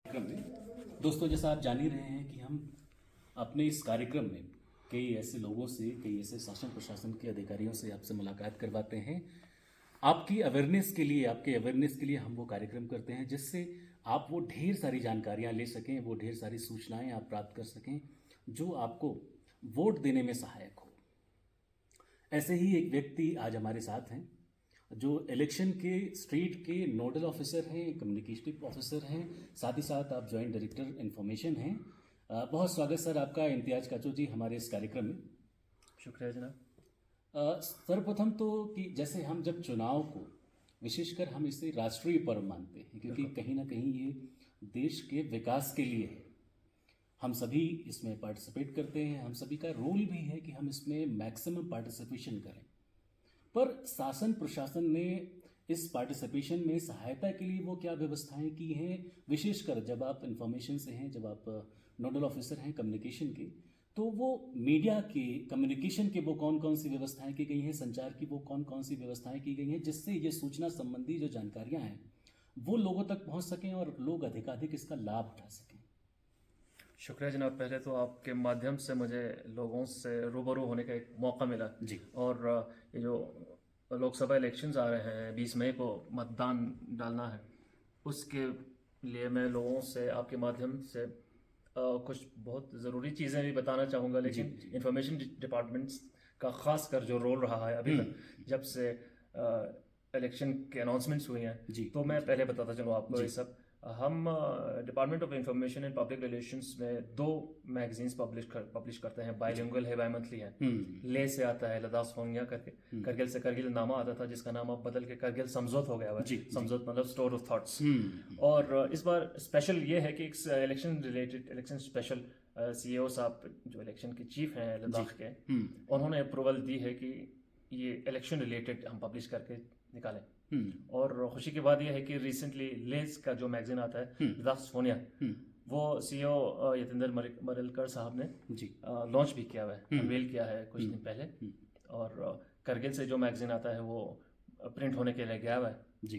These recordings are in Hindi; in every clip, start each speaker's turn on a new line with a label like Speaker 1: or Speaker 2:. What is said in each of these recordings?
Speaker 1: कार्यक्रम में दोस्तों, जैसा आप जान ही रहे हैं कि हम अपने इस कार्यक्रम में कई ऐसे लोगों से, कई ऐसे शासन प्रशासन के अधिकारियों से आपसे मुलाकात करवाते हैं। आपकी अवेयरनेस के लिए, आपके अवेयरनेस के लिए हम वो कार्यक्रम करते हैं जिससे आप वो ढेर सारी जानकारियां ले सकें, वो ढेर सारी सूचनाएं आप प्राप्त कर सकें जो आपको वोट देने में सहायक हो। ऐसे ही एक व्यक्ति आज हमारे साथ हैं जो इलेक्शन के स्टेट के नोडल ऑफिसर हैं, कम्युनिकेशन ऑफिसर हैं, साथ ही साथ आप जॉइंट डायरेक्टर इन्फॉर्मेशन हैं। बहुत स्वागत सर आपका, इम्तियाज काचू जी, हमारे इस कार्यक्रम में।
Speaker 2: शुक्रिया जनाब।
Speaker 1: सर्वप्रथम तो कि जैसे हम जब चुनाव को, विशेषकर हम इसे राष्ट्रीय पर्व मानते हैं क्योंकि कहीं ना कहीं ये देश के विकास के लिए है। हम सभी इसमें पार्टिसिपेट करते हैं, हम सभी का रोल भी है कि हम इसमें मैक्सिमम पार्टिसिपेशन करें। पर शासन प्रशासन ने इस पार्टिसिपेशन में सहायता के लिए वो क्या व्यवस्थाएं की हैं, विशेषकर जब आप इंफॉर्मेशन से हैं, जब आप नोडल ऑफिसर हैं कम्युनिकेशन के, तो वो मीडिया के, कम्युनिकेशन के वो कौन कौन सी व्यवस्थाएं की गई हैं, संचार की वो कौन कौन सी व्यवस्थाएं की गई हैं जिससे ये सूचना संबंधी जो जानकारियां हैं वो लोगों तक पहुंच सकें और लोग अधिकाधिक इसका लाभ उठा सकें।
Speaker 2: शुक्रिया जनाब। पहले तो आपके माध्यम से मुझे लोगों से रूबरू होने का एक मौका मिला
Speaker 1: जी।
Speaker 2: और ये जो लोकसभा इलेक्शंस आ रहे हैं, 20 मई को मतदान डालना है, उसके लिए मैं लोगों से आपके माध्यम से कुछ बहुत ज़रूरी चीज़ें भी बताना चाहूँगा। लेकिन इंफॉर्मेशन डिपार्टमेंट्स का खास कर जो रोल रहा है अभी तक, जब से इलेक्शन के अनाउंसमेंट्स हुई हैं, तो मैं पहले बताता चलूँ आपको ये सब। हम department of information and public relations में 2 मैगजीन्स पब्लिश करते हैं। बाइलिंगुअल है, बाई मंथली है। ले से आता है लद्दाख सोनिया करके, करगिल से करगिल नामा आता था जिसका नाम अब बदल के करगिल समझौत हो गया हुआ है। समझौत मतलब स्टोर ऑफ थॉट्स। और इस बार स्पेशल ये है कि एक election related, election special CEO साहब जो इलेक्शन के चीफ हैं लद्दाख के, उन्होंने अप्रूवल दी है कि ये इलेक्शन रिलेटेड हम पब्लिश करके निकालें। और खुशी की बात यह है कि रिसेंटली लेस का जो मैगजीन आता है लद्दाख सोनिया, वो सीईओ यतेंद्र मरेलकर साहब ने लॉन्च भी किया हुआ है, अनवेल किया है कुछ दिन पहले। और करगिल से जो मैगजीन आता है वो प्रिंट होने के लिए गया हुआ है,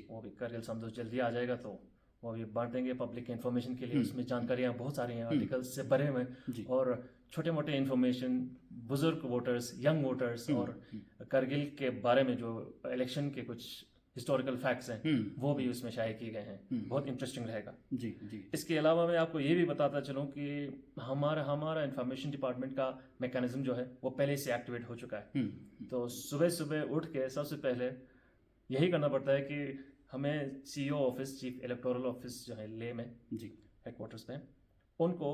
Speaker 2: वो भी करगिल समझो जल्दी आ जाएगा, तो वो भी बांट देंगे पब्लिक इन्फॉर्मेशन के लिए। उसमें जानकारियाँ बहुत सारी हैं, आर्टिकल्स से भरे हुए और छोटे मोटे इन्फॉर्मेशन, बुजुर्ग वोटर्स, यंग वोटर्स और करगिल के बारे में जो इलेक्शन के कुछ हिस्टोरिकल फैक्ट्स हैं वो भी उसमें शाये किए गए हैं। बहुत इंटरेस्टिंग रहेगा।
Speaker 1: जी जी।
Speaker 2: इसके अलावा मैं आपको ये भी बताता चलूँ कि हमारा इंफॉर्मेशन डिपार्टमेंट का मैकेनिज्म जो है वो पहले से एक्टिवेट हो चुका है। तो सुबह सुबह उठ के सबसे पहले यही करना पड़ता है कि हमें CEO office, chief electoral office जो है ले में हेडक्वार्टर्स पे, उनको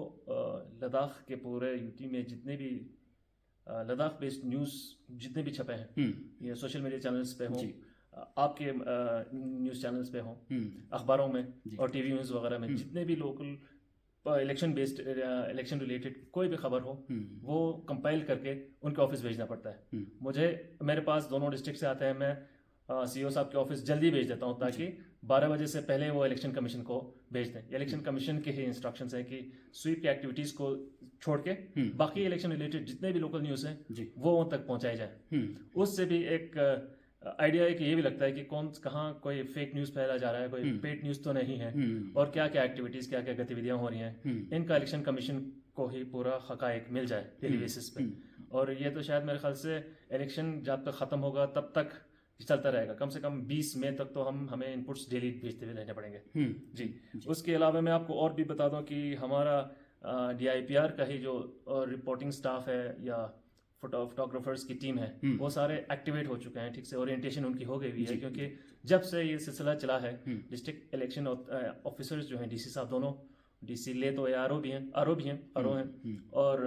Speaker 2: लद्दाख के पूरे यूटी में जितने भी लद्दाख बेस्ड न्यूज़ जितने भी छपे हैं, ये सोशल मीडिया चैनल्स पे हों, आपके न्यूज़ चैनल्स पे हों, अखबारों में और टीवी न्यूज़ वगैरह में, जितने भी local election based, election related कोई भी खबर हो, वो कंपाइल करके उनके ऑफिस भेजना पड़ता है। मेरे पास दोनों डिस्ट्रिक्ट से आते हैं, मैं सीईओ साहब के ऑफिस जल्दी भेज देता हूँ ताकि 12 बजे से पहले वो इलेक्शन कमीशन को भेज दें। इलेक्शन कमीशन के ही इंस्ट्रक्शंस हैं कि स्वीप की एक्टिविटीज़ को छोड़ के बाकी इलेक्शन रिलेटेड जितने भी लोकल न्यूज़ हैं वो उन तक पहुँचाए जाए। उससे भी एक आइडिया है कि ये भी लगता है कि कहाँ कोई फेक न्यूज़ फैला जा रहा है, कोई पेड न्यूज़ तो नहीं है, और क्या क्या एक्टिविटीज़, क्या क्या गतिविधियाँ हो रही हैं, इनका इलेक्शन कमीशन को ही पूरा हकायक मिल जाए डेली बेसिस पे। और ये तो शायद मेरे ख्याल से इलेक्शन जब तक ख़त्म होगा तब तक चलता रहेगा। कम से कम 20 मई तक तो हमें इनपुट्स डेली भेजते हुए रहने पड़ेंगे। जी। उसके अलावा मैं आपको और भी बता दूं कि हमारा DIPR का ही जो रिपोर्टिंग स्टाफ है या फोटोग्राफर्स की टीम है, वो सारे एक्टिवेट हो चुके हैं, ठीक से ओरिएंटेशन उनकी हो गई हुई है। क्योंकि जब से ये सिलसिला चला है, डिस्ट्रिक्ट इलेक्शन ऑफिसर्स जो हैं, DC साहब दोनों, DC ले तो ARO भी हैं, RO हैं, और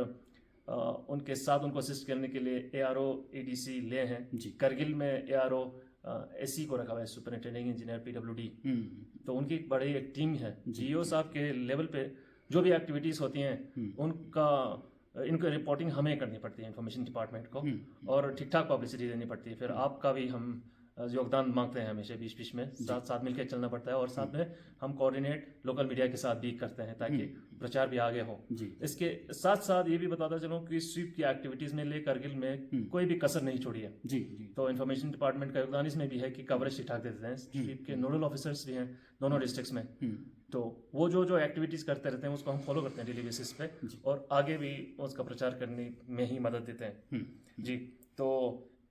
Speaker 2: उनके साथ उनको असिस्ट करने के लिए ARO ADC ले हैं। करगिल में ARO SE को रखा हुआ है, सुपरिंटेंडिंग इंजीनियर PWD। तो उनकी एक बड़ी एक टीम है। GO साहब के लेवल पे जो भी एक्टिविटीज़ होती हैं इनको रिपोर्टिंग हमें करनी पड़ती है, इंफॉर्मेशन डिपार्टमेंट को, और ठीक ठाक पब्लिसिटी देनी पड़ती है। फिर आपका भी हम योगदान मांगते हैं हमेशा, बीच बीच में साथ मिलकर चलना पड़ता है। और साथ में हम कोऑर्डिनेट लोकल मीडिया के साथ भी करते हैं ताकि प्रचार भी आगे हो। इसके साथ साथ ये भी बताता चलूँ कि स्वीप की एक्टिविटीज़ में ले करगिल में कोई भी कसर नहीं छोड़ी है। तो इंफॉर्मेशन डिपार्टमेंट का योगदान इसमें भी है कि कवरेज ठीक ठाक देते हैं। स्वीप के नोडल ऑफिसर्स भी हैं दोनों डिस्ट्रिक्ट्स में, तो वो जो जो एक्टिविटीज़ करते रहते हैं उसको हम फॉलो करते हैं डेली बेसिस पे, और आगे भी उसका प्रचार करने में ही मदद देते हैं। जी, तो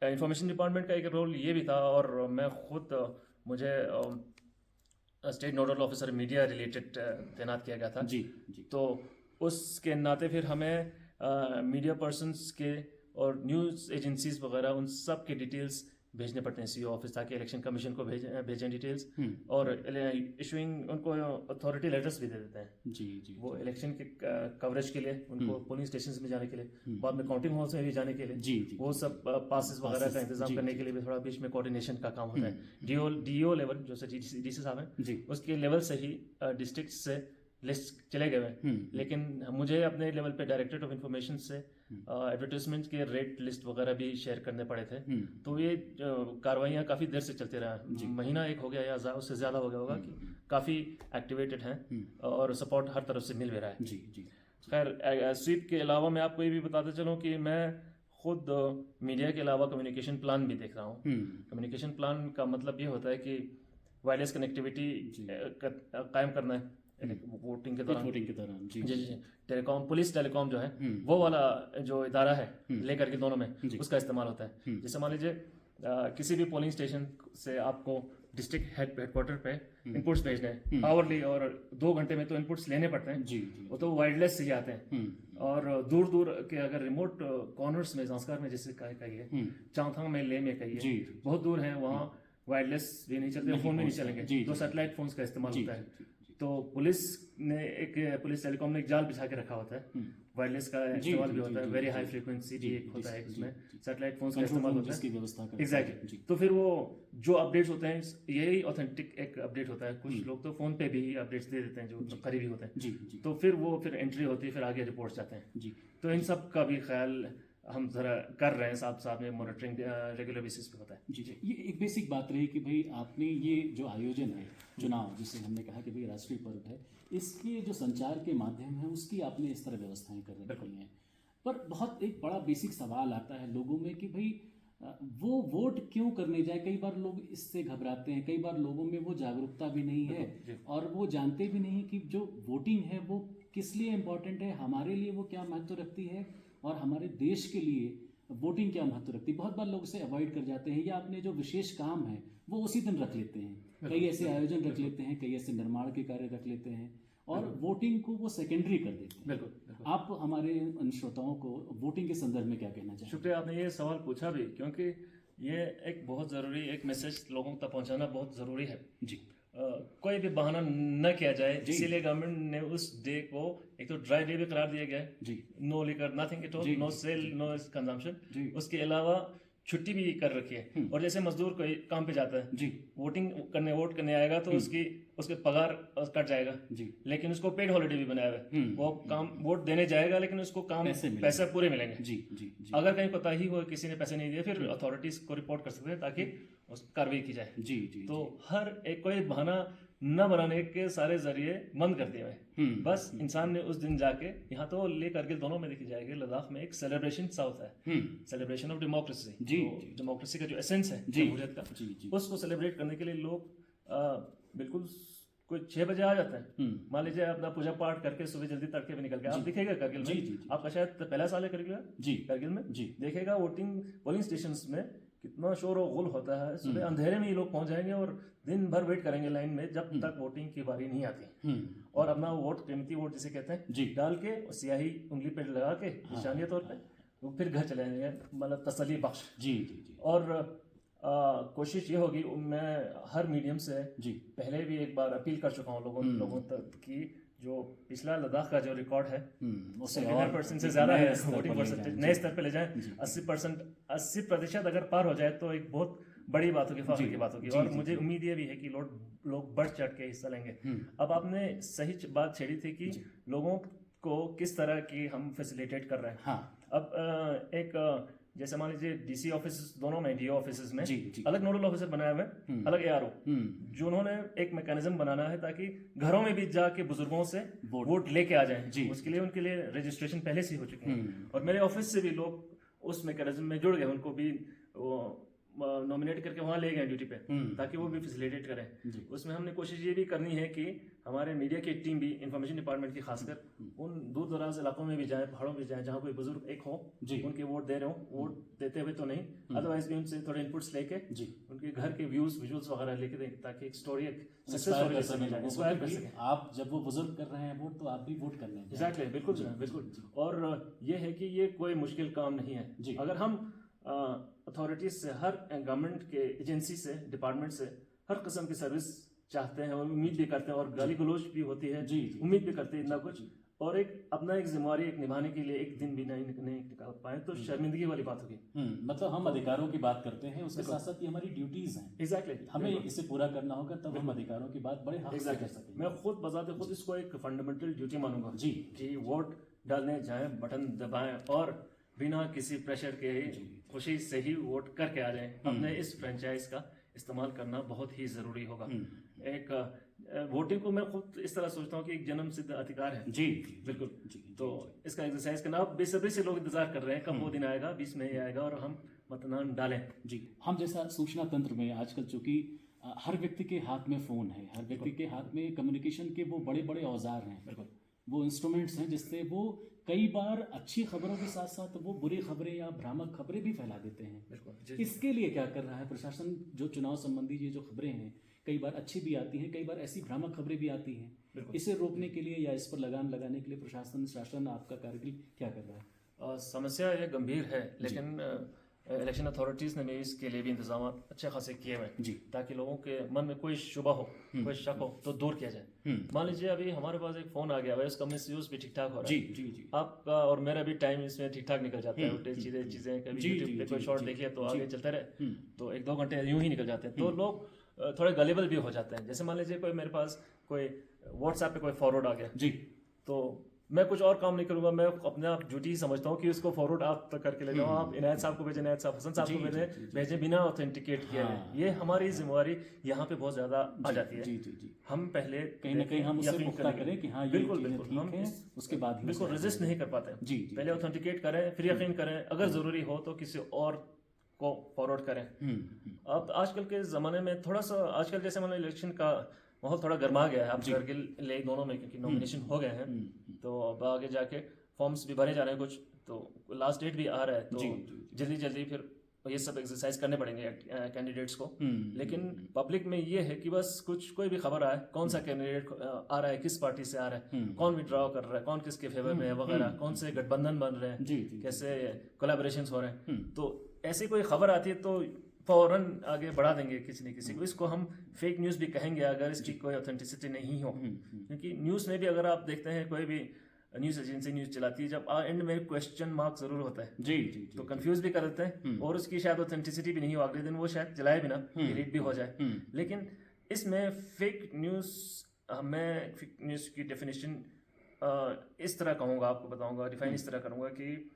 Speaker 2: इंफॉर्मेशन डिपार्टमेंट का एक रोल ये भी था, और मैं खुद मुझे state nodal officer media related तैनात किया गया था।
Speaker 1: जी जी।
Speaker 2: तो उसके नाते फिर हमें मीडिया पर्सन्स के और न्यूज़ एजेंसीज वगैरह उन सब के डिटेल्स भेजने पड़ते हैं सीओ ऑफिस, ताकि इलेक्शन कमीशन को भेजें डिटेल्स, और इशूइंग उनको अथॉरिटी लेटर्स भी दे देते हैं।
Speaker 1: जी जी।
Speaker 2: वो इलेक्शन के कवरेज के लिए उनको पोलिंग स्टेशन में जाने के लिए, बाद में काउंटिंग हॉल्स में भी जाने के लिए,
Speaker 1: जी जी।
Speaker 2: वो सब पासिस वगैरह का इंतजाम करने के लिए भी थोड़ा बीच में कोऑर्डिनेशन का काम होता है। डीओ लेवल जो डीसी साहब हैं
Speaker 1: जी,
Speaker 2: उसके लेवल से ही डिस्ट्रिक्ट से लिस्ट चले गए हैं, लेकिन मुझे अपने लेवल पे डायरेक्टरेट ऑफ इंफॉर्मेशन से एडवर्टाइजमेंट के रेट लिस्ट वगैरह भी शेयर करने पड़े थे। तो ये कार्रवाइयाँ काफ़ी देर से चलती रहा, महीना एक हो गया या उससे ज़्यादा हो गया होगा कि काफ़ी एक्टिवेटेड हैं और सपोर्ट हर तरफ से मिल भी रहा है।
Speaker 1: जी जी।
Speaker 2: खैर स्वीप के अलावा मैं आपको ये भी बताते चलूँ कि मैं खुद मीडिया के अलावा कम्युनिकेशन प्लान भी देख रहा हूँ। कम्युनिकेशन प्लान का मतलब ये होता है कि वायरलेस कनेक्टिविटी कायम करना है वोटिंग के दौरान।
Speaker 1: जी
Speaker 2: जी जी। टेलीकॉम, पुलिस टेलीकॉम जो है वो वाला जो इदारा है लेकर के दोनों में उसका इस्तेमाल होता है। जैसे मान लीजिए किसी भी पोलिंग स्टेशन से आपको डिस्ट्रिक्ट हेडक्वार्टर पे इनपुट्स भेजने हैं आवरली, और 2 घंटे में तो इनपुट्स लेने पड़ते हैं।
Speaker 1: जी।
Speaker 2: वो तो वायरलेस से ही आते हैं, और दूर दूर के अगर रिमोट कॉर्नर्स में, संस्कार में जैसे कहिए, चांगथांग में, ले में कहिए, बहुत दूर है, वहाँ वायरलेस भी नहीं चलते, फोन भी नहीं चलेंगे, तो सैटेलाइट फोन्स का इस्तेमाल होता है। तो पुलिस टेलीकॉम ने एक जाल बिछा के रखा होता है, वायरलेस का इस्तेमाल भी होता है, वेरी हाई फ्रीक्वेंसी भी एक होता है, इसमें सैटेलाइट फोन्स का इस्तेमाल होता है,
Speaker 1: व्यवस्था
Speaker 2: एग्जैक्टली। तो फिर वो जो अपडेट्स होते हैं यही ऑथेंटिक एक अपडेट होता है। कुछ लोग तो फोन पे भी अपडेट्स दे देते हैं जो करीबी होते हैं।
Speaker 1: जी।
Speaker 2: तो फिर एंट्री होती है, फिर आगे रिपोर्ट्स जाते हैं।
Speaker 1: जी।
Speaker 2: तो इन सब का भी ख्याल हम जरा कर रहे हैं, साथ में मॉनिटरिंग रेगुलर बेसिस पे होता है।
Speaker 1: जी जी। ये एक बेसिक बात रही कि भाई आपने ये जो आयोजन है चुनाव, जिसे हमने कहा कि भाई राष्ट्रीय पर्व है, इसके जो संचार के माध्यम है उसकी आपने इस तरह व्यवस्थाएं कर रखी हैं। पर बहुत एक बड़ा बेसिक सवाल आता है लोगों में कि भाई वो वोट क्यों करने जाए। कई बार लोग इससे घबराते हैं, कई बार लोगों में वो जागरूकता भी नहीं है, और वो जानते भी नहीं कि जो वोटिंग है वो किस लिए इम्पोर्टेंट है, हमारे लिए वो क्या महत्व रखती है, और हमारे देश के लिए वोटिंग क्या महत्व रखती है। बहुत बार लोग इसे अवॉइड कर जाते हैं, या अपने जो विशेष काम है वो उसी दिन रख लेते हैं। कई ऐसे आयोजन रख लेते हैं, कई ऐसे निर्माण के कार्य रख लेते हैं, और वोटिंग को वो सेकेंडरी कर देते हैं।
Speaker 2: बिल्कुल।
Speaker 1: आप हमारे श्रोताओं को वोटिंग के संदर्भ में क्या कहना चाहेंगे?
Speaker 2: शुक्रिया, आपने ये सवाल पूछा भी, क्योंकि ये एक बहुत ज़रूरी एक मैसेज लोगों तक पहुंचाना बहुत ज़रूरी है।
Speaker 1: जी।
Speaker 2: कोई भी बहाना न किया जाए, इसीलिए गवर्नमेंट ने उस डे को एक तो ड्राई डे भी करार दिया गया है।
Speaker 1: जी।
Speaker 2: No liquor, nothing at all, no sale, no consumption. उसके अलावा छुट्टी भी कर रखी है। और जैसे मजदूर कोई काम पे जाता है,
Speaker 1: जी,
Speaker 2: वोट करने आएगा तो उसके पगार कट जाएगा,
Speaker 1: जी,
Speaker 2: लेकिन उसको पेड हॉलिडे भी बनाया हुआ है। वो काम वोट देने जाएगा, लेकिन उसको काम पैसे पूरे मिलेंगे।
Speaker 1: जी, जी, जी।
Speaker 2: अगर कहीं कोताही हो, किसी ने पैसे नहीं दिए, फिर अथॉरिटीज को रिपोर्ट कर सकते हैं ताकि कार्रवाई की जाए।
Speaker 1: जी, जी।
Speaker 2: तो हर एक कोई बहाना न बनाने के सारे जरिए बंद कर दिए हुए। बस इंसान ने उस दिन जाके, यहाँ तो ले करगिल दोनों में देखी जाएगी, लद्दाख में एक सेलिब्रेशन सा होता है, सेलिब्रेशन ऑफ डेमोक्रेसी।
Speaker 1: जी,
Speaker 2: डेमोक्रेसी का जो एसेंस है जमहूरियत का, उसको सेलिब्रेट करने के लिए लोग बिल्कुल कोई 6 बजे आ जाते हैं। मान लीजिए अपना पूजा पाठ करके सुबह जल्दी तड़के में निकल के, आप दिखेगा करगिल में, आपका शायद पहला साल है करगिल में, देखेगा पोलिंग स्टेशन में कितना शोर और गुल होता है। सुबह अंधेरे में ही लोग पहुंच जाएंगे और दिन भर वेट करेंगे लाइन में, जब तक वोटिंग की बारी नहीं आती। और अपना वोट, कीमती वोट जिसे कहते हैं, डाल के स्याही उंगली पे लगा के निशानी तौर पे वो फिर घर चले जाएंगे, मतलब तसल्ली बख्श।
Speaker 1: जी।
Speaker 2: और कोशिश ये होगी, मैं हर मीडियम से पहले भी एक बार अपील कर चुका हूँ लोगों तक कि जो पिछला लद्दाख का जो रिकॉर्ड है उससे 70% से ज्यादा है वोटिंग परसेंटेज, नए स्तर पे ले जाएं। 80% अगर पार हो जाए तो एक बहुत बड़ी बात होगी, फख्र की बात होगी। और मुझे उम्मीद ये भी है कि लोग बढ़ चढ़ के हिस्सा लेंगे। अब आपने सही बात छेड़ी थी कि लोगों को किस तरह की हम फैसिलिटेट कर रहे हैं। अब एक जैसे मान लीजिए डीसी ऑफिस दोनों में, डीओ ऑफिस में अलग नोडल ऑफिसर बनाए हुए, अलग एआरओ, जो उन्होंने एक मैकेनिज्म बनाना है ताकि घरों में भी जाके बुजुर्गों से वोट लेके आ जाएं। उसके लिए उनके लिए रजिस्ट्रेशन पहले से ही हो चुकी है, और मेरे ऑफिस से भी लोग उस मैकेनिज्म में जुड़ गए, उनको भी नॉमिनेट करके वहाँ ले गए ड्यूटी पे, ताकि वो भी फैसिलिटेट करें। उसमें हमने कोशिश ये भी करनी है कि हमारे मीडिया की टीम भी इंफॉर्मेशन डिपार्टमेंट की खासकर उन दूर दराज इलाकों में भी जाए, पहाड़ों में जाए, जहाँ कोई बुजुर्ग एक हो,
Speaker 1: जी।
Speaker 2: उनके वोट दे रहे हो, वोट देते हुए तो नहीं, अदरवाइज भी उनसे थोड़े इनपुट्स लेके
Speaker 1: जी
Speaker 2: उनके घर के व्यूज विजुअल्स वगैरह लेके दें, ताकि एक स्टोरी, एक सक्सेस
Speaker 1: इंस्पायर
Speaker 2: स्टोरी
Speaker 1: कर
Speaker 2: जैसा
Speaker 1: सकें
Speaker 2: मिल जाए,
Speaker 1: लोगों को,
Speaker 2: इंस्पायर कर
Speaker 1: क्योंकि
Speaker 2: सकें।
Speaker 1: आप जब वो बुजुर्ग कर रहे हैं वोट, तो आप भी वोट करने हैं।
Speaker 2: एग्जैक्टली, बिल्कुल सर, बिल्कुल। और ये है कि ये कोई मुश्किल काम नहीं है।
Speaker 1: जी।
Speaker 2: अगर हम अथॉरिटीज से, हर गवर्नमेंट के एजेंसी से, डिपार्टमेंट से हर किस्म की सर्विस चाहते हैं और उम्मीद भी करते हैं, और गाली गलौज भी होती है,
Speaker 1: जी
Speaker 2: उम्मीद भी करते हैं इतना कुछ, और एक अपना एक जिम्मेवारी एक निभाने के लिए एक दिन भी नहीं निकाल पाए तो शर्मिंदगी वाली बात होगी।
Speaker 1: मतलब हम अधिकारों की बात करते हैं, उसके साथ साथ ये हमारी ड्यूटीज हैं।
Speaker 2: एग्जैक्टली,
Speaker 1: हमें इसे पूरा करना होगा, तब हम अधिकारों की बात बड़े हक से कर सकेंगे।
Speaker 2: मैं खुद बजाते खुद इसको एक फंडामेंटल ड्यूटी मानूंगा
Speaker 1: जी
Speaker 2: कि वोट डालने जाएं, बटन दबाएं और बिना किसी प्रेशर के खुशी से ही वोट करके आ जाएं। अपने इस फ्रेंचाइज का इस्तेमाल करना बहुत ही ज़रूरी होगा। एक वोटिंग को मैं खुद इस तरह सोचता हूँ कि एक जन्म सिद्ध अधिकार है।
Speaker 1: जी
Speaker 2: बिल्कुल। तो इसका एक्सरसाइज करना, अब बेसब्री से लोग इंतजार कर रहे हैं कब वो दिन आएगा, 20 मई आएगा और हम मतदान डालें।
Speaker 1: जी। हम जैसा सूचना तंत्र में आजकल चूंकि हर व्यक्ति के हाथ में फ़ोन है, हर व्यक्ति के हाथ में कम्युनिकेशन के वो बड़े बड़े औजार हैं,
Speaker 2: बिल्कुल,
Speaker 1: वो इंस्ट्रूमेंट्स हैं जिससे वो कई बार अच्छी खबरों के साथ साथ वो बुरी खबरें या भ्रामक खबरें भी फैला देते हैं।
Speaker 2: बिल्कुल।
Speaker 1: इसके लिए क्या कर रहा है प्रशासन? जो चुनाव संबंधी ये जो खबरें हैं, कई बार अच्छी भी आती हैं, कई बार ऐसी भ्रामक खबरें भी आती हैं। इसे रोकने के लिए या इस पर लगाम लगाने के लिए प्रशासन, शासन, आपका कार्यकाल क्या कर रहा है?
Speaker 2: समस्या ये गंभीर है, लेकिन इलेक्शन अथॉरिटीज़ ने भी इसके लिए भी इंतजाम अच्छे खासे किए हुए हैं,
Speaker 1: जी,
Speaker 2: ताकि लोगों के मन में कोई शुबा हो, कोई शक हो तो दूर किया जाए। मान लीजिए अभी हमारे पास एक फ़ोन आ गया है, उसका मिसयूज़ भी ठीक ठाक हो रहा है।
Speaker 1: जी जी।
Speaker 2: आपका और मेरा भी टाइम इसमें ठीक ठाक निकल जाता है, उल्टे सीधे चीज़ें, कभी यूट्यूब पे कोई शॉर्ट देखिए तो आगे चलते रहे, तो 1-2 घंटे यूं ही निकल जाते हैं। तो लोग थोड़े गलेबल भी हो जाते हैं। जैसे मान लीजिए कोई मेरे पास कोई व्हाट्सएप पे कोई फॉरवर्ड आ गया
Speaker 1: जी,
Speaker 2: तो मैं कुछ और काम नहीं करूंगा, मैं अपने आप ड्यूटी समझता हूँ कि उसको फॉरवर्ड आप तक करके ले जाओ, आप इनायत साहब को भेजें, इनायत साहब हसन साहब को भेजें बिना ऑथेंटिकेट किए। ये हमारी जिम्मेवारी यहाँ पे बहुत ज्यादा आ जाती है।
Speaker 1: जी जी जी।
Speaker 2: हम पहले
Speaker 1: कहीं ना कहीं हम उसे पुख्ता करें कि हाँ ये
Speaker 2: बिल्कुल
Speaker 1: चीज़ें
Speaker 2: बिल्कुल, हम
Speaker 1: ठीक हैं, उसके बाद ही
Speaker 2: बिल्कुल रेजिस्ट नहीं कर पाते।
Speaker 1: जी,
Speaker 2: पहले ऑथेंटिकेट करें, फिर यकीन करें, अगर जरूरी हो तो किसी और को फॉरवर्ड करें। अब आजकल के ज़माने में थोड़ा सा, आजकल जैसे मतलब इलेक्शन का माहौल थोड़ा गर्मा गया है, अब करगिल ले दोनों में, क्योंकि नॉमिनेशन हो गए हैं, तो अब आगे जाके फॉर्म्स भी भरे जा रहे हैं कुछ, तो लास्ट डेट भी आ रहा है, तो जल्दी जल्दी फिर ये सब एक्सरसाइज करने पड़ेंगे कैंडिडेट्स को। लेकिन पब्लिक में ये है कि बस कोई भी खबर आए, कौन सा कैंडिडेट आ रहा है, किस पार्टी से आ रहा है, कौन विड्रॉ कर रहा है, कौन किसके फेवर में है वगैरह, कौन से गठबंधन बन रहे हैं, कैसे कोलैबोरेशंस हो रहे हैं, तो ऐसी कोई खबर आती है तो फौरन आगे बढ़ा देंगे किसी न किसी को। इसको हम फेक न्यूज़ भी कहेंगे अगर इसकी कोई ऑथेंटिसिटी नहीं हो, क्योंकि न्यूज़ में भी अगर आप देखते हैं कोई भी न्यूज़ एजेंसी न्यूज़ चलाती है, जब एंड में क्वेश्चन मार्क जरूर होता है
Speaker 1: जी जी,
Speaker 2: तो कंफ्यूज भी कर देते हैं, और उसकी शायद ऑथेंटिसिटी भी नहीं हो, अगले दिन वो शायद चलाए बिना डिलीट भी हो जाए। लेकिन इसमें फेक न्यूज़, मैं फेक न्यूज़ की डेफिनेशन इस तरह कहूँगा, आपको बताऊँगा, डिफाइन इस तरह करूँगा कि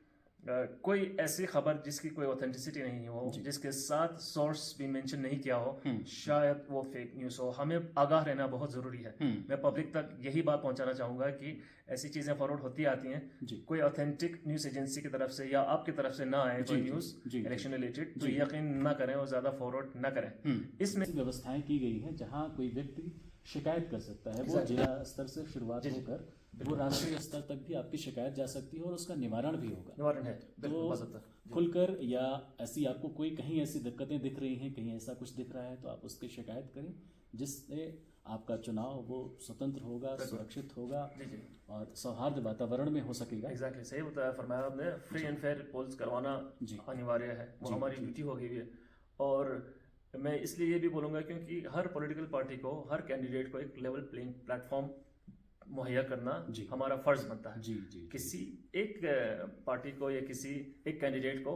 Speaker 2: कोई ऐसी खबर जिसकी कोई ऑथेंटिसिटी नहीं हो, जिसके साथ सोर्स भी मेंशन नहीं किया हो, शायद वो फेक न्यूज़ हो। हमें आगाह रहना बहुत ज़रूरी है। मैं पब्लिक तक यही बात पहुंचाना चाहूँगा कि ऐसी चीज़ें फॉरवर्ड होती आती हैं, कोई ऑथेंटिक न्यूज़ एजेंसी की तरफ से या आपकी तरफ से ना आए कोई न्यूज़ इलेक्शन रिलेटेड, तो यकीन ना करें और ज़्यादा फॉरवर्ड ना करें। इसमें
Speaker 1: व्यवस्थाएं की गई है जहाँ कोई व्यक्ति शिकायत कर सकता है, वो जिला स्तर से शुरुआत होकर वो राष्ट्रीय स्तर तक भी आपकी शिकायत जा सकती है और उसका निवारण भी होगा।
Speaker 2: निवारण है
Speaker 1: तो खुलकर, या ऐसी आपको कोई कहीं ऐसी दिक्कतें दिख रही हैं, कहीं ऐसा कुछ दिख रहा है, तो आप उसकी शिकायत करें, जिससे आपका चुनाव वो स्वतंत्र होगा, सुरक्षित होगा और सौहार्द वातावरण में हो सकेगा।
Speaker 2: एग्जैक्टली, सही बताया, फरमाया आपने। फ्री एंड फेयर पोल्स करवाना अनिवार्य है, वो हमारी ड्यूटी हो गई है। और मैं इसलिए ये भी बोलूँगा क्योंकि हर पॉलिटिकल पार्टी को, हर कैंडिडेट को एक लेवल प्लेइंग प्लेटफॉर्म मुहैया करना हमारा फर्ज बनता है। किसी एक पार्टी को या किसी एक कैंडिडेट को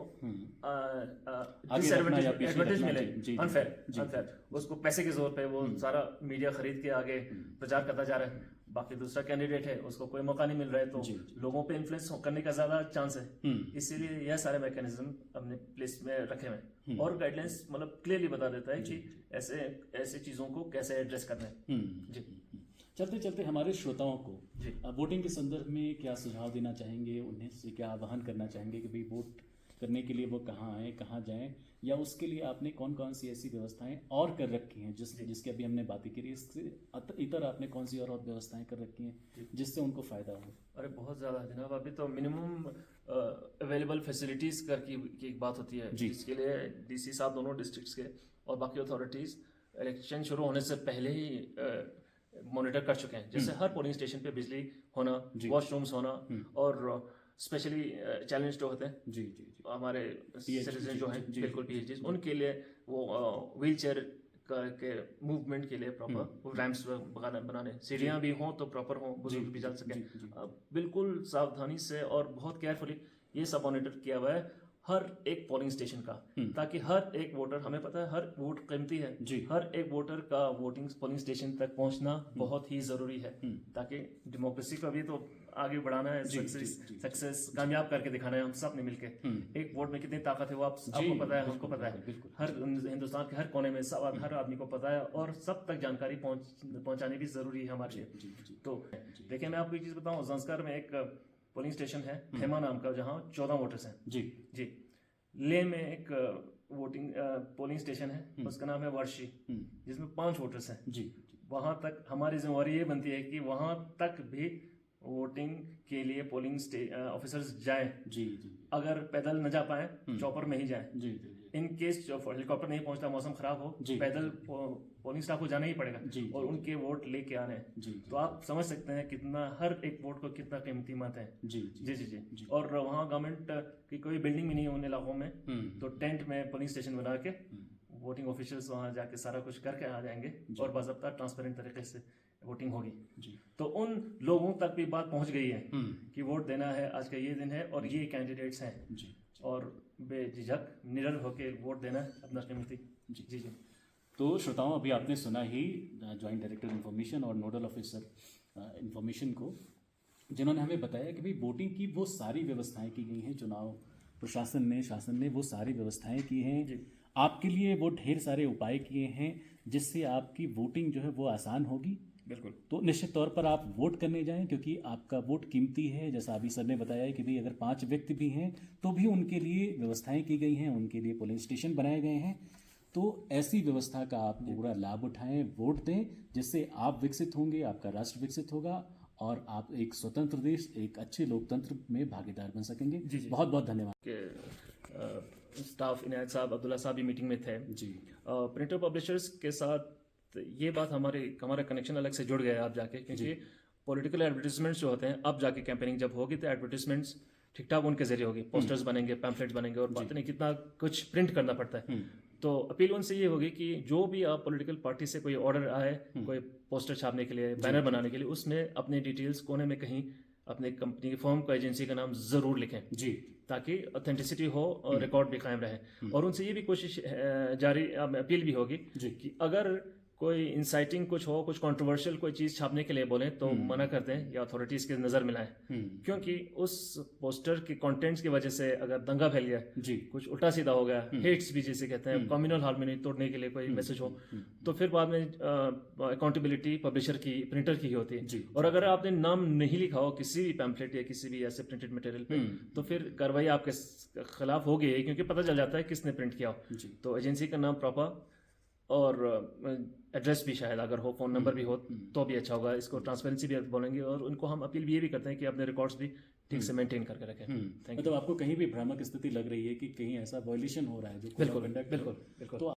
Speaker 2: एडवांटेज मिले, अनफेयर, उसको पैसे के जोर पे वो सारा मीडिया खरीद के आगे प्रचार करता जा रहा है, बाकी दूसरा कैंडिडेट है उसको कोई मौका नहीं मिल रहा है, तो लोगों पे इन्फ्लुएंस करने का ज्यादा चांस है। इसीलिए यह सारे मैकेनिज्म अपने प्लेस में रखे हुए हैं, और गाइडलाइंस मतलब क्लियरली बता देता है कि ऐसे चीजों को कैसे एड्रेस करना है। जी,
Speaker 1: चलते चलते हमारे श्रोताओं को वोटिंग के संदर्भ में क्या सुझाव देना चाहेंगे, उन्हें से क्या आह्वान करना चाहेंगे कि भाई वोट करने के लिए वो कहाँ आए, कहाँ जाएं, या उसके लिए आपने कौन कौन सी ऐसी व्यवस्थाएं और कर रखी हैं जिसकी अभी हमने बातें की, इससे इतर आपने कौन सी और व्यवस्थाएं कर रखी हैं जिससे उनको फ़ायदा हो?
Speaker 2: अरे बहुत ज़्यादा है जनाब। अभी तो मिनिमम अवेलेबल फैसिलिटीज़ की एक बात होती है, जिसके लिए डीसी साहब दोनों डिस्ट्रिक्ट्स के और बाकी अथॉरिटीज़ इलेक्शन शुरू होने से पहले ही मॉनिटर कर चुके हैं। जैसे हर पोलिंग स्टेशन पे बिजली होना, वॉशरूम्स होना, और स्पेशली चैलेंज जो होते हैं
Speaker 1: जी जी जी
Speaker 2: हमारे सिटीजन जो हैं, बिल्कुल पीएचडी, उनके लिए वो व्हील चेयर के मूवमेंट के लिए प्रॉपर रैम्प्स बनाने, सीढ़ियाँ भी हों तो प्रॉपर हों, बुजुर्ग भी चल सकें। बिल्कुल सावधानी से और बहुत केयरफुली ये सब मॉनिटर किया हुआ है हर एक पोलिंग स्टेशन का, ताकि हर एक वोटर, हमें पता है हर वोट कीमती है, हर एक वोटर का वोटिंग पोलिंग स्टेशन तक पहुंचना बहुत ही ज़रूरी है, ताकि डेमोक्रेसी को भी तो आगे बढ़ाना है, सक्सेस कामयाब करके दिखाना है हम सब ने मिलके। एक वोट में कितनी ताकत है वो आपको पता है, हमको पता है, हर हिंदुस्तान के हर कोने में सब हर आदमी को पता है, और सब तक जानकारी पहुंचानी भी ज़रूरी है हमारे लिए। तो देखिए मैं आपको एक चीज़ बताऊँ, ज़ंस्कार में एक पोलिंग स्टेशन है खेमा नाम का, जहाँ 14 वोटर्स हैं। जी जी। ले में एक पोलिंग स्टेशन है, उसका नाम है वर्षी, जिसमें 5 वोटर्स हैं। जी। वहाँ तक हमारी जिम्मेवारी ये बनती है कि वहाँ तक भी वोटिंग के लिए पोलिंग ऑफिसर्स जाएं। जी जी। अगर पैदल न जा पाए, चॉपर में ही जाएं। जी जी। इन केस हेलीकॉप्टर नहीं पहुंचता, मौसम खराब हो, पैदल पोलिंग स्टाफ को जाना ही पड़ेगा, और उनके वोट लेके आने हैं। तो आप समझ सकते हैं कितना हर एक वोट को कितना कीमती मत है। जी जी जी जी। और वहाँ गवर्नमेंट की कोई बिल्डिंग भी नहीं है उन इलाकों में, तो टेंट में पोलिंग स्टेशन बना के वोटिंग ऑफिशियल्स वहाँ जाके सारा कुछ करके आ जाएंगे, और बाज़ाब्ता ट्रांसपेरेंट तरीके से वोटिंग होगी। तो उन लोगों तक भी बात पहुँच गई है कि वोट देना है, आज का ये दिन है और ये कैंडिडेट्स हैं, और बेझिझक निडर होकर वोट देना अपना कीमती। जी जी जी।
Speaker 1: तो श्रोताओं, अभी आपने सुना ही जॉइंट डायरेक्टर इंफॉर्मेशन और नोडल ऑफिसर इंफॉर्मेशन को, जिन्होंने हमें बताया कि भाई वोटिंग की वो सारी व्यवस्थाएं की गई हैं, चुनाव प्रशासन ने, शासन ने वो सारी व्यवस्थाएं की हैं आपके लिए, वो ढेर सारे उपाय किए हैं जिससे आपकी वोटिंग जो है वो आसान होगी।
Speaker 2: बिल्कुल।
Speaker 1: तो निश्चित तौर पर आप वोट करने जाएं, क्योंकि आपका वोट कीमती है। जैसा अभी सर ने बताया है कि भाई अगर 5 व्यक्ति भी हैं तो भी उनके लिए व्यवस्थाएं की गई हैं, उनके लिए पोलिंग स्टेशन बनाए गए हैं। तो ऐसी व्यवस्था का आप पूरा लाभ उठाएं, वोट दें, जिससे आप विकसित होंगे, आपका राष्ट्र विकसित होगा, और आप एक स्वतंत्र देश, एक अच्छे लोकतंत्र में भागीदार बन सकेंगे। जी। बहुत बहुत धन्यवाद।
Speaker 2: स्टाफ इनायत साहब, अब्दुल्ला साहब भी मीटिंग में थे। जी। प्रिंटर पब्लिशर्स के साथ ये बात हमारा कनेक्शन अलग से जुड़ गया है आप जाके, क्योंकि पॉलिटिकल एडवर्टीजमेंट्स जो होते हैं, अब जाके कैंपेनिंग जब होगी तो एडवर्टीजमेंट्स ठीक ठाक उनके जरिए होगी, पोस्टर्स बनेंगे, पैम्फलेट्स बनेंगे, और बात नहीं कितना कुछ प्रिंट करना पड़ता है। तो अपील उनसे ये होगी कि जो भी आप पॉलिटिकल पार्टी से कोई ऑर्डर आए, कोई पोस्टर छापने के लिए, बैनर बनाने के लिए, उसमें अपनी डिटेल्स कोने में कहीं अपने कंपनी की फर्म को, एजेंसी का नाम ज़रूर लिखें जी, ताकि ऑथेंटिसिटी हो और रिकॉर्ड भी कायम रहे। और उनसे ये भी कोशिश जारी अपील भी होगी कि अगर कोई इंसाइटिंग कुछ हो, कुछ कंट्रोवर्शियल कोई चीज़ छापने के लिए बोलें तो मना कर दें या अथॉरिटीज़ की नज़र मिलाएं, क्योंकि उस पोस्टर के कंटेंट्स की वजह से अगर दंगा फैल गया जी, कुछ उल्टा सीधा हो गया, हेट्स भी जिसे कहते हैं, कम्युनल हार्मनी तोड़ने के लिए कोई मैसेज हो, तो फिर बाद में अकाउंटबिलिटी पब्लिशर की, प्रिंटर की होती है। और अगर आपने नाम नहीं लिखा हो किसी भी पैम्फलेट या किसी भी ऐसे प्रिंटेड मटेरियल पे, तो फिर कार्रवाई आपके खिलाफ होगी, क्योंकि पता चल जाता है किसने प्रिंट किया हो। तो एजेंसी का नाम प्रॉपर और एड्रेस भी शायद अगर हो, फ़ोन नंबर भी हो तो भी अच्छा होगा। इसको ट्रांसपेरेंसी भी बोलेंगे, और उनको हम अपील भी ये भी करते हैं कि अपने रिकॉर्ड्स भी ठीक से मेंटेन करके रखें।
Speaker 1: मतलब आपको कहीं भी भ्रामक स्थिति लग रही है कि कहीं ऐसा वायलेशन हो रहा है जो,
Speaker 2: बिल्कुल बिल्कुल बिल्कुल, तो